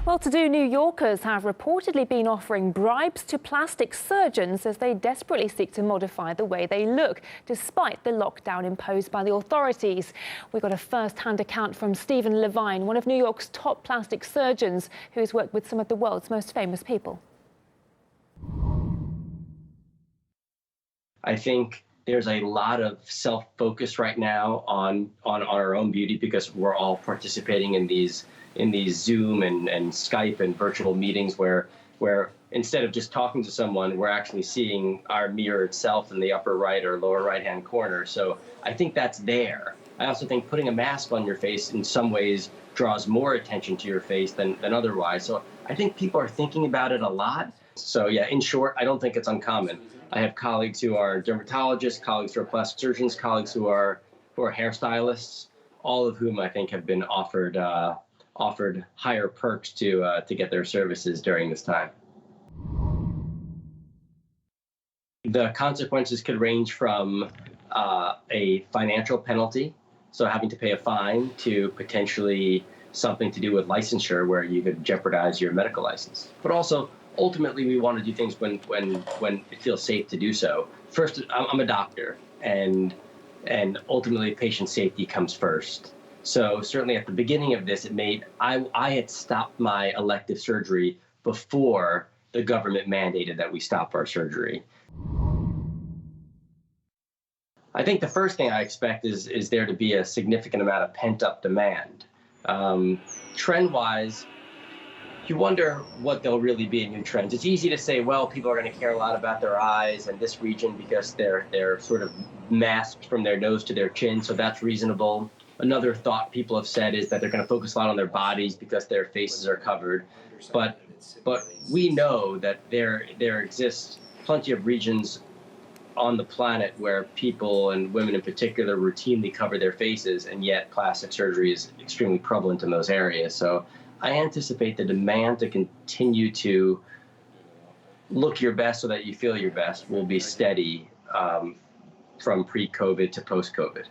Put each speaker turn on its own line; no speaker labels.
Well-to-do New Yorkers have reportedly been offering bribes to plastic surgeons as they desperately seek to modify the way they look, despite the lockdown imposed by the authorities. We got a first-hand account from Steven Levine, one of New York's top plastic surgeons, who's worked with some of the world's most famous people.
I think there's a lot of self-focus right now on our own beauty because we're all participating in these Zoom and Skype and virtual meetings where instead of just talking to someone, we're actually seeing our mirrored self in the upper right or lower right-hand corner. So I think that's there. I also think putting a mask on your face in some ways draws more attention to your face than otherwise. So I think people are thinking about it a lot. So yeah, in short, I don't think it's uncommon. I have colleagues who are dermatologists, colleagues who are plastic surgeons, colleagues who are hairstylists, all of whom I think have been offered higher perks to get their services during this time. The consequences could range from a financial penalty, so having to pay a fine, to potentially something to do with licensure where you could jeopardize your medical license. But also, ultimately, we want to do things when it feels safe to do so. First, I'm a doctor, and ultimately patient safety comes first. So certainly at the beginning of this, I had stopped my elective surgery before the government mandated that we stop our surgery. I think the first thing I expect is there to be a significant amount of pent-up demand. Trend-wise, you wonder what there'll really be in new trends. It's easy to say, well, people are going to care a lot about their eyes and this region because they're sort of masked from their nose to their chin, so that's reasonable. Another thought people have said is that they're going to focus a lot on their bodies because their faces are covered. But we know that there exists plenty of regions on the planet where people, and women in particular, routinely cover their faces, and yet plastic surgery is extremely prevalent in those areas. So I anticipate the demand to continue to look your best so that you feel your best will be steady from pre-COVID to post-COVID.